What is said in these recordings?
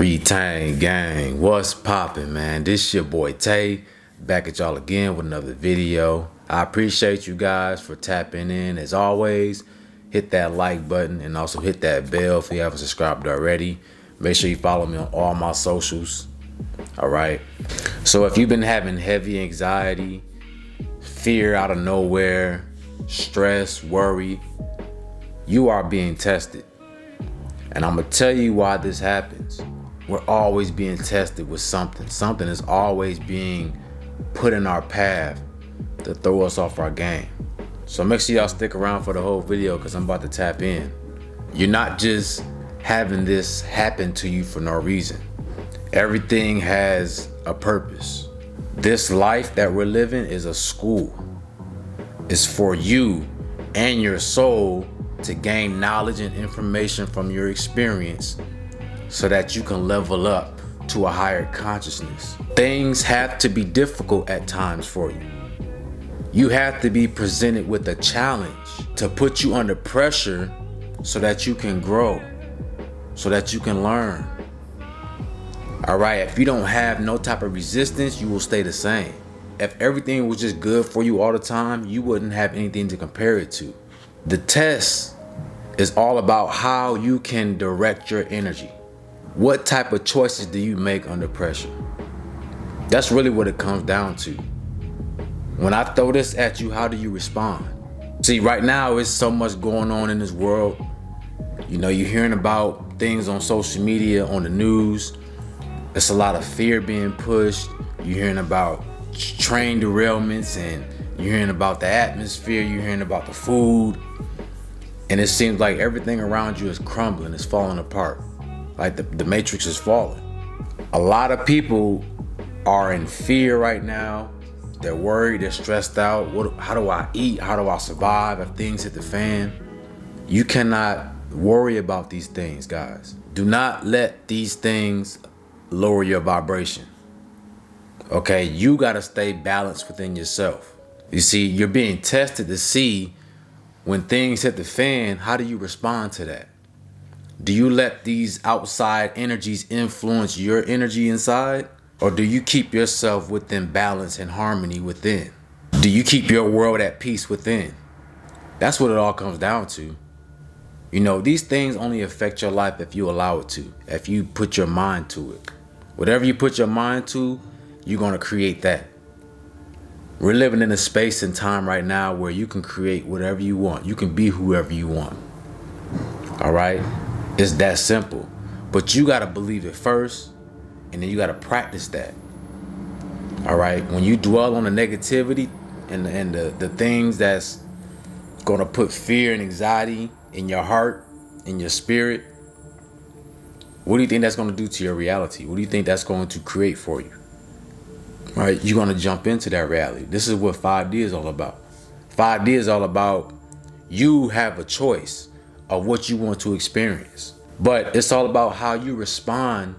Retain gang, what's poppin', man? This your boy Tay, back at y'all again with another video. I appreciate you guys for tapping in. As always, hit that like button and also hit that bell if you haven't subscribed already. Make sure you follow me on all my socials. All right. So if you've been having heavy anxiety, fear out of nowhere, stress, worry, you are being tested. And I'm gonna tell you why this happens. We're always being tested with something. Something is always being put in our path to throw us off our game. So make sure y'all stick around for the whole video because I'm about to tap in. You're not just having this happen to you for no reason. Everything has a purpose. This life that we're living is a school. It's for you and your soul to gain knowledge and information from your experience so that you can level up to a higher consciousness. Things have to be difficult at times for you. You have to be presented with a challenge to put you under pressure so that you can grow, so that you can learn. All right, if you don't have no type of resistance, you will stay the same. If everything was just good for you all the time, you wouldn't have anything to compare it to. The test is all about how you can direct your energy. What type of choices do you make under pressure? That's really what it comes down to. When I throw this at you, how do you respond? See, right now, it's so much going on in this world. You know, you're hearing about things on social media, on the news. It's a lot of fear being pushed. You're hearing about train derailments, and you're hearing about the atmosphere, you're hearing about the food. And it seems like everything around you is crumbling, it's falling apart. Like the matrix is falling. A lot of people are in fear right now. They're worried, they're stressed out. How do I eat? How do I survive if things hit the fan? You cannot worry about these things, guys. Do not let these things lower your vibration. Okay, you gotta stay balanced within yourself. You see, you're being tested to see when things hit the fan, how do you respond to that? Do you let these outside energies influence your energy inside? Or do you keep yourself within balance and harmony within? Do you keep your world at peace within? That's what it all comes down to. You know, these things only affect your life if you allow it to, if you put your mind to it. Whatever you put your mind to, you're gonna create that. We're living in a space and time right now where you can create whatever you want. You can be whoever you want. All right? It's that simple. But you gotta believe it first, and then you gotta practice that. All right? When you dwell on the negativity and the things that's gonna put fear and anxiety in your heart, in your spirit, what do you think that's gonna do to your reality? What do you think that's going to create for you? Right, you're gonna jump into that reality. This is what 5D is all about. 5D is all about you have a choice of what you want to experience. But it's all about how you respond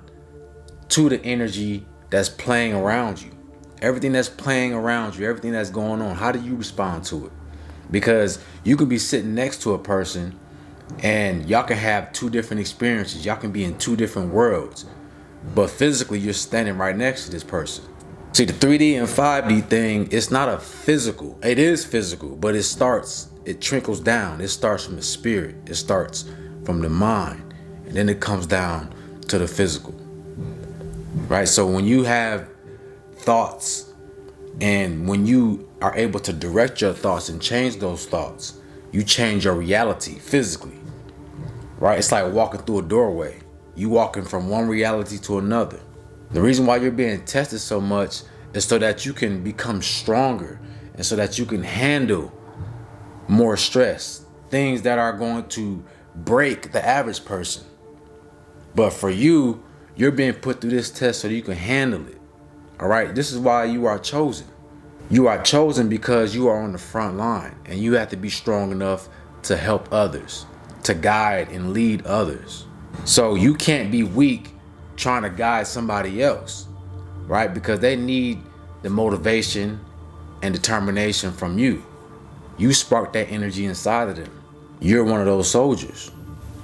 to the energy that's playing around you. Everything that's playing around you, everything that's going on, how do you respond to it? Because you could be sitting next to a person and y'all can have two different experiences. Y'all can be in two different worlds. But physically, you're standing right next to this person. See, the 3D and 5D thing, it's not a physical. It is physical, but it trickles down. It starts from the spirit. It starts from the mind. And then it comes down to the physical. Right? So when you have thoughts and when you are able to direct your thoughts and change those thoughts, you change your reality physically. Right? It's like walking through a doorway. You walking from one reality to another. The reason why you're being tested so much is so that you can become stronger and so that you can handle more stress, things that are going to break the average person. But for you, you're being put through this test so that you can handle it. All right, this is why you are chosen. You are chosen because you are on the front line and you have to be strong enough to help others, to guide and lead others. So you can't be weak trying to guide somebody else, right? Because they need the motivation and determination from you. You spark that energy inside of them. You're one of those soldiers.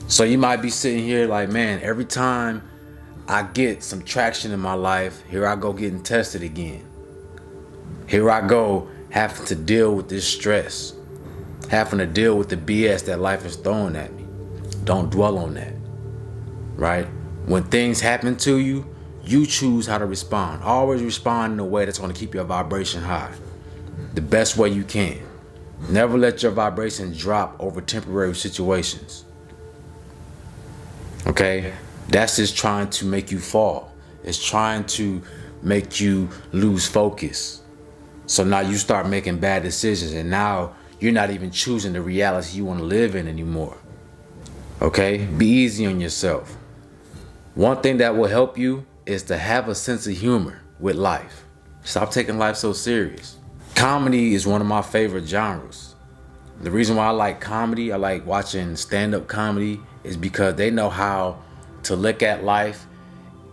So you might be sitting here like, man, every time I get some traction in my life, here I go getting tested again. Here I go having to deal with this stress, having to deal with the BS that life is throwing at me. Don't dwell on that, right? When things happen to you, you choose how to respond. Always respond in a way that's going to keep your vibration high, the best way you can. Never let your vibration drop over temporary situations. Okay? That's just trying to make you fall. It's trying to make you lose focus. So now you start making bad decisions, and now you're not even choosing the reality you want to live in anymore. Okay? Be easy on yourself. One thing that will help you is to have a sense of humor with life. Stop taking life so serious. Comedy is one of my favorite genres. The reason why I like comedy, I like watching stand-up comedy, is because they know how to look at life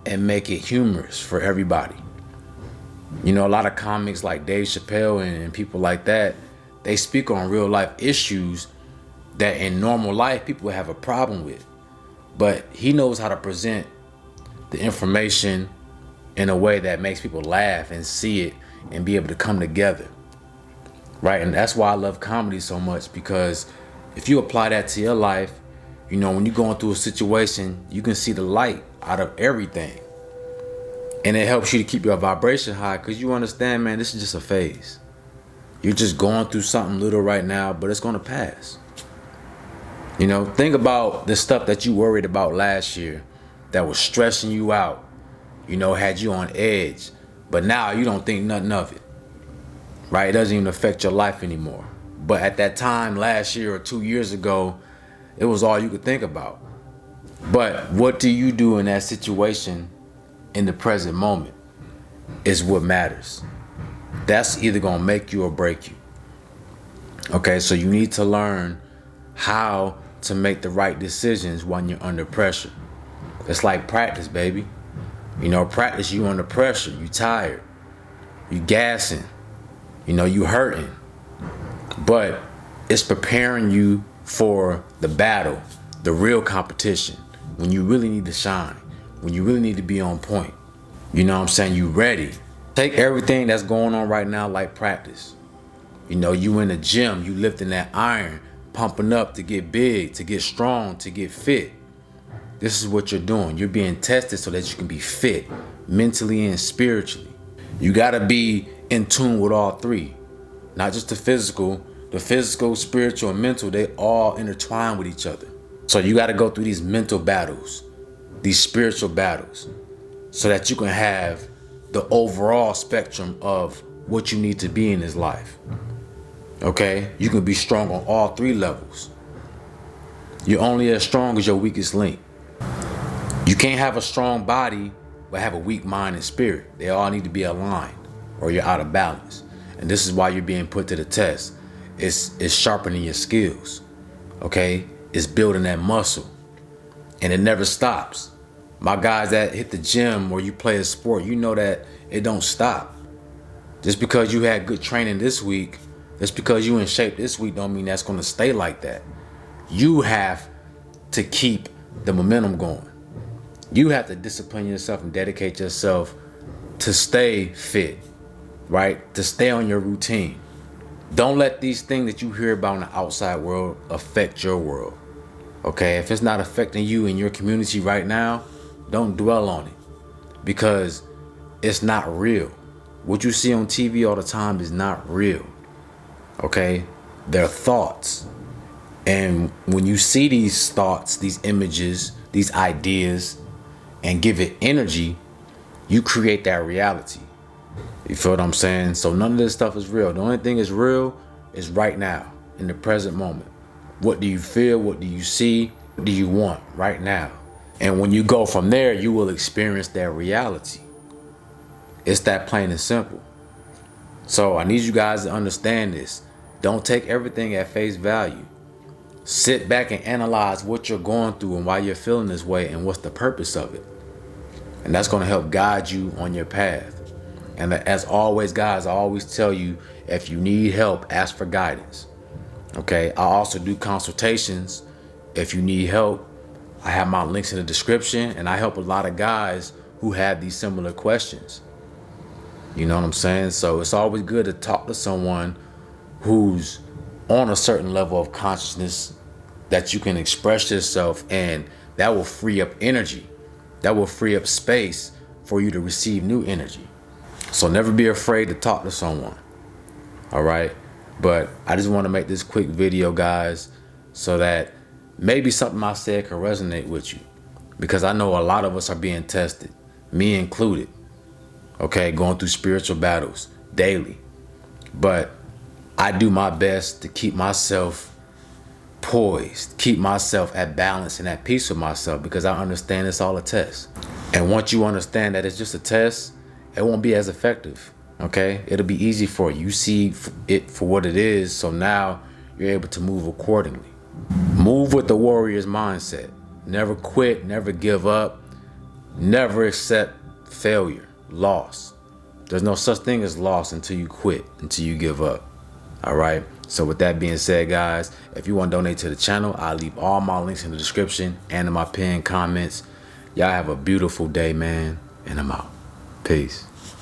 and make it humorous for everybody. You know, a lot of comics like Dave Chappelle and people like that, they speak on real life issues that in normal life people have a problem with. But he knows how to present the information in a way that makes people laugh and see it and be able to come together, right? And that's why I love comedy so much, because if you apply that to your life, you know, when you're going through a situation, you can see the light out of everything. And it helps you to keep your vibration high, because you understand, man, this is just a phase. You're just going through something little right now, but it's going to pass. You know, think about the stuff that you worried about last year that was stressing you out, you know, had you on edge, but now you don't think nothing of it, right? It doesn't even affect your life anymore. But at that time last year or 2 years ago, it was all you could think about. But what do you do in that situation in the present moment is what matters. That's either gonna make you or break you. Okay, so you need to learn how to make the right decisions when you're under pressure. It's like practice, baby. You know, practice, you under pressure, you tired, you gassing, you know, you hurting. But it's preparing you for the battle, the real competition, when you really need to shine, when you really need to be on point. You know what I'm saying? You ready. Take everything that's going on right now like practice. You know, you in the gym, you lifting that iron, pumping up to get big, to get strong, to get fit. This is what you're doing. You're being tested so that you can be fit mentally and spiritually. You gotta be in tune with all three, not just the physical, spiritual, and mental. They all intertwine with each other. So you gotta go through these mental battles, these spiritual battles, so that you can have the overall spectrum of what you need to be in this life. Okay? You can be strong on all three levels. You're only as strong as your weakest link. You can't have a strong body but have a weak mind and spirit. They all need to be aligned, or you're out of balance. And this is why you're being put to the test. It's sharpening your skills. Okay? It's building that muscle. And it never stops. My guys that hit the gym or you play a sport, you know that it don't stop. Just because you had good training this week, just because you in shape this week, don't mean that's going to stay like that. You have to keep the momentum going. You have to discipline yourself and dedicate yourself to stay fit, right? To stay on your routine. Don't let these things that you hear about in the outside world affect your world. Okay? If it's not affecting you in your community right now, don't dwell on it, because it's not real. What you see on TV all the time is not real. Okay? They're thoughts. And when you see these thoughts, these images, these ideas, and give it energy, you create that reality. You feel what I'm saying? So none of this stuff is real. The only thing is real is right now, in the present moment. What do you feel? What do you see? What do you want right now? And when you go from there, you will experience that reality. It's that plain and simple. So I need you guys to understand this. Don't take everything at face value. Sit back and analyze what you're going through and why you're feeling this way and what's the purpose of it. And that's going to help guide you on your path. And as always, guys, I always tell you, if you need help, ask for guidance. Okay? I also do consultations. If you need help, I have my links in the description, and I help a lot of guys who have these similar questions. You know what I'm saying? So it's always good to talk to someone who's on a certain level of consciousness that you can express yourself, and that will free up energy. That will free up space for you to receive new energy. So never be afraid to talk to someone. All right? But I just want to make this quick video, guys, so that maybe something I said can resonate with you. Because I know a lot of us are being tested, me included. Okay, going through spiritual battles daily. But I do my best to keep myself poised, keep myself at balance and at peace with myself, because I understand it's all a test. And once you understand that it's just a test, it won't be as effective. Okay, it'll be easy for you. You see it for what it is, so now you're able to move accordingly. Move with the warrior's mindset. Never quit, never give up, never accept failure, loss. There's no such thing as loss until you quit, until you give up. All right. So with that being said, guys, if you want to donate to the channel, I'll leave all my links in the description and in my pinned comments. Y'all have a beautiful day, man. And I'm out. Peace.